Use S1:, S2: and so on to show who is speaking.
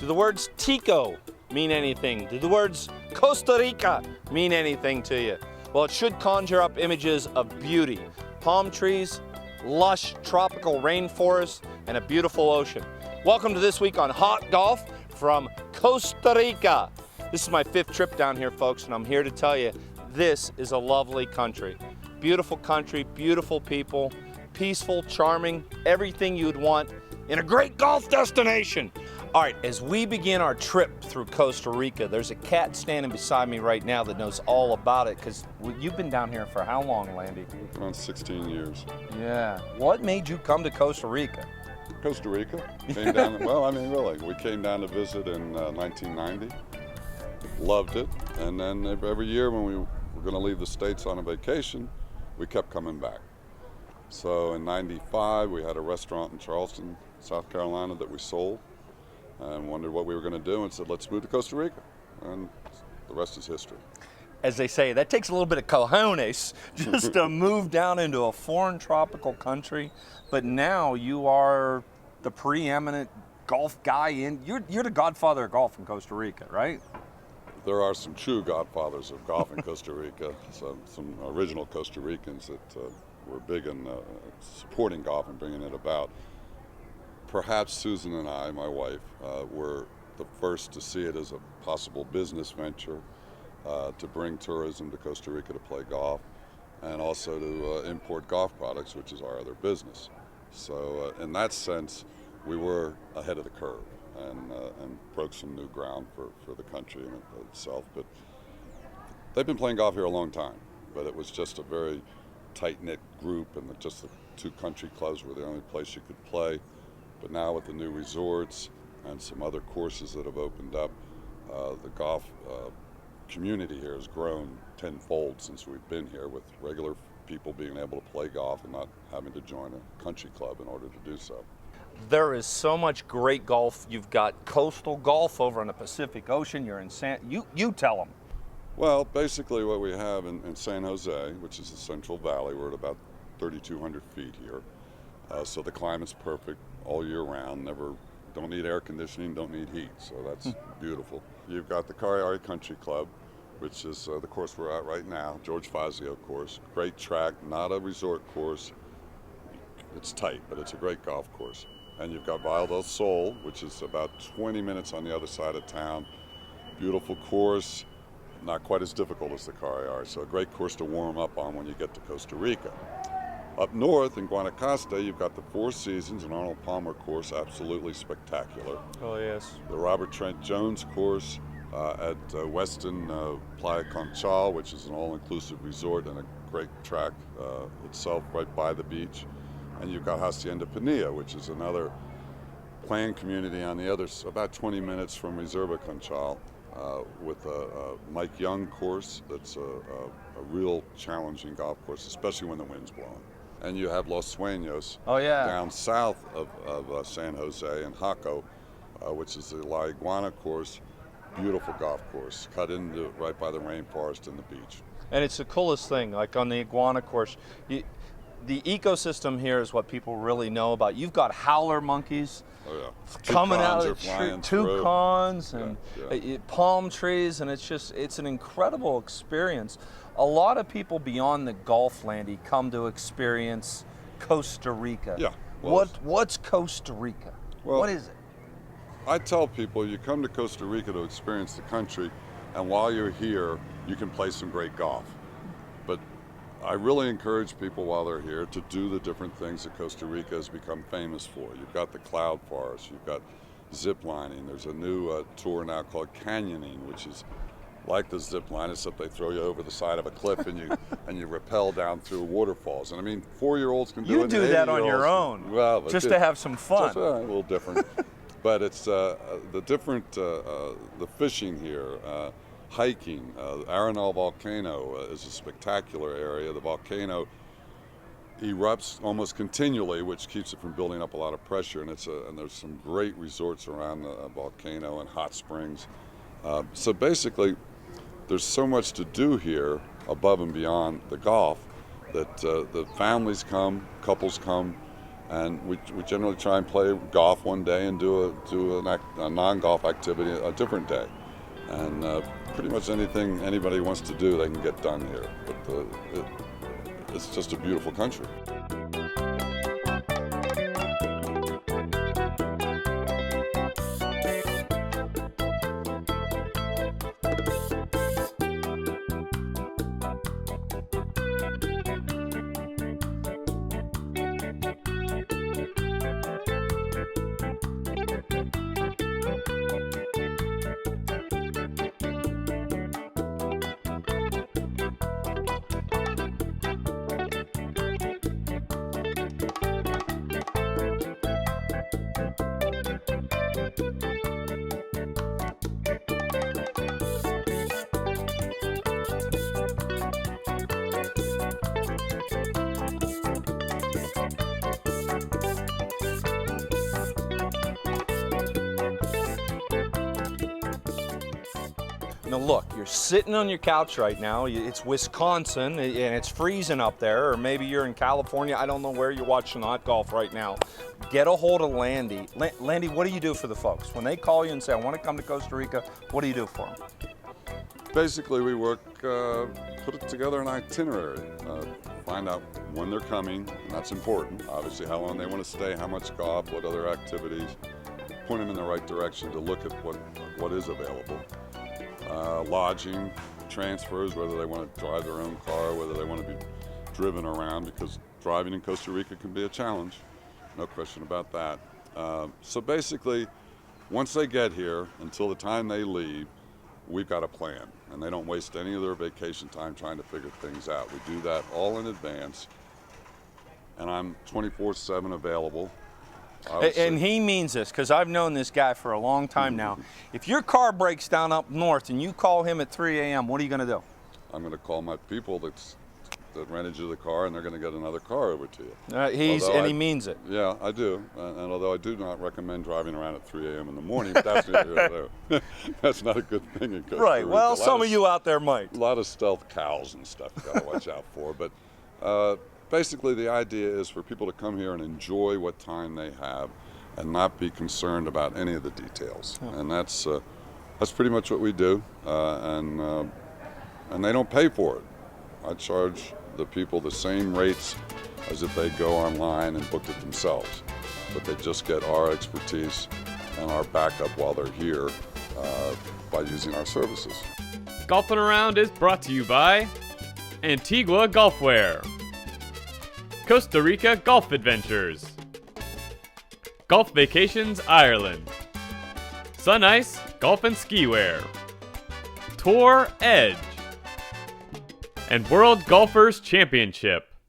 S1: Do the words Tico mean anything? Do the words Costa Rica mean anything to you? Well, it should conjure up images of beauty. Palm trees, lush tropical rainforests, and a beautiful ocean. Welcome to This Week on Hot Golf from Costa Rica. This is my 5th trip down here, folks, and I'm here to tell you this is a lovely country. Beautiful country, beautiful people, peaceful, charming, everything you'd want in a great golf destination. All right, as we begin our trip through Costa Rica, there's a cat standing beside me right now that knows all about it, because you've been down here for how long, Landy?
S2: Around 16 years.
S1: Yeah. What made you come to Costa Rica?
S2: Costa Rica? Came down, well, I mean, really, we came down to visit in 1990. Loved it. And then every year when we were going to leave the States on a vacation, we kept coming back. So in 95, we had a restaurant in Charleston, South Carolina that we sold, and wondered what we were going to do, and said, let's move to Costa Rica. And the rest is history.
S1: As they say, that takes a little bit of cojones just to move down into a foreign tropical country. But now you are the preeminent golf guy you're the godfather of golf in Costa Rica, right?
S2: There are some true godfathers of golf in Costa Rica, some original Costa Ricans that were big in supporting golf and bringing it about. Perhaps Susan and I, my wife, were the first to see it as a possible business venture to bring tourism to Costa Rica to play golf, and also to import golf products, which is our other business. So in that sense, we were ahead of the curve and broke some new ground for the country in itself. But they've been playing golf here a long time, but it was just a very tight-knit group, and just the 2 country clubs were the only place you could play. But now with the new resorts and some other courses that have opened up, the golf community here has grown tenfold since we've been here, with regular people being able to play golf and not having to join a country club in order to do so.
S1: There is so much great golf. You've got coastal golf over in the Pacific Ocean. You're in you tell them.
S2: Well, basically what we have in San Jose, which is the Central Valley, we're at about 3,200 feet here. So the climate's perfect all year round. Don't need air conditioning, don't need heat. So that's beautiful. You've got the Cariari Country Club, which is the course we're at right now, George Fazio course. Great track, not a resort course. It's tight, but it's a great golf course. And you've got Valle del Sol, which is about 20 minutes on the other side of town. Beautiful course, not quite as difficult as the Cariari, so a great course to warm up on when you get to Costa Rica. Up north in Guanacaste, you've got the Four Seasons and Arnold Palmer course, absolutely spectacular.
S1: Oh, yes.
S2: The Robert Trent Jones course at Weston Playa Conchal, which is an all-inclusive resort and a great track itself right by the beach. And you've got Hacienda Pinilla, which is another playing community on the other, about 20 minutes from Reserva Conchal, with a Mike Young course that's a real challenging golf course, especially when the wind's blowing. And you have Los Sueños down south of San Jose and Jaco, which is the La Iguana course. Beautiful golf course, cut into right by the rainforest and the beach. And
S1: it's the coolest thing, like on the Iguana course. The ecosystem here is what people really know about. You've got howler monkeys coming out of the toucans and palm trees, and it's an incredible experience. A lot of people beyond the golf, Landy, come to experience Costa Rica.
S2: Yeah. Well,
S1: what's Costa Rica?
S2: Well,
S1: what is it?
S2: I tell people you come to Costa Rica to experience the country, and while you're here, you can play some great golf. But I really encourage people while they're here to do the different things that Costa Rica has become famous for. You've got the cloud forest, you've got zip lining. There's a new tour now called canyoning, which is like the zip line, except they throw you over the side of a cliff and you rappel down through waterfalls. And I mean, 4-year-olds can do it.
S1: You do that on your own,
S2: well,
S1: just to have some fun.
S2: Just, a little different. But it's the fishing here, hiking. Arenal Volcano is a spectacular area. The volcano erupts almost continually, which keeps it from building up a lot of pressure. And there's some great resorts around the volcano and hot springs. So basically, there's so much to do here above and beyond the golf that the families come, couples come, And we generally try and play golf one day and do a non-golf activity a different day. And pretty much anything anybody wants to do, they can get done here. But it's just a beautiful country.
S1: Now look, you're sitting on your couch right now. It's Wisconsin and it's freezing up there, or maybe you're in California. I don't know where you're watching hot golf right now. Get a hold of Landy. Landy, what do you do for the folks? When they call you and say, I want to come to Costa Rica, what do you do for them?
S2: Basically, we work, put together an itinerary, find out when they're coming, and that's important. Obviously, how long they want to stay, how much golf, what other activities, point them in the right direction to look at what is available. Lodging, transfers, whether they want to drive their own car, whether they want to be driven around, because driving in Costa Rica can be a challenge, no question about that. So basically, once they get here, until the time they leave, we've got a plan, and they don't waste any of their vacation time trying to figure things out. We do that all in advance, and I'm 24/7 available.
S1: And he means this, because I've known this guy for a long time now. If your car breaks down up north and you call him at 3 a.m., what are you going to do?
S2: I'm going to call my people that rented you the car, and they're going to get another car over to you.
S1: He means it.
S2: Yeah, I do. And although I do not recommend driving around at 3 a.m. in the morning, but that's neither here nor there. That's not a good thing in Costa Rica.
S1: Right. Well, some of you out there might.
S2: A lot of stealth cows and stuff you got to watch out for. But basically, the idea is for people to come here and enjoy what time they have, and not be concerned about any of the details. Oh. And that's pretty much what we do, and they don't pay for it. I charge the people the same rates as if they go online and booked it themselves, but they just get our expertise and our backup while they're here by using our services.
S3: Golfing Around is brought to you by Antigua Golfwear, Costa Rica Golf Adventures, Golf Vacations Ireland, Sun Ice Golf and Ski Wear, Tour Edge, and World Golfers Championship.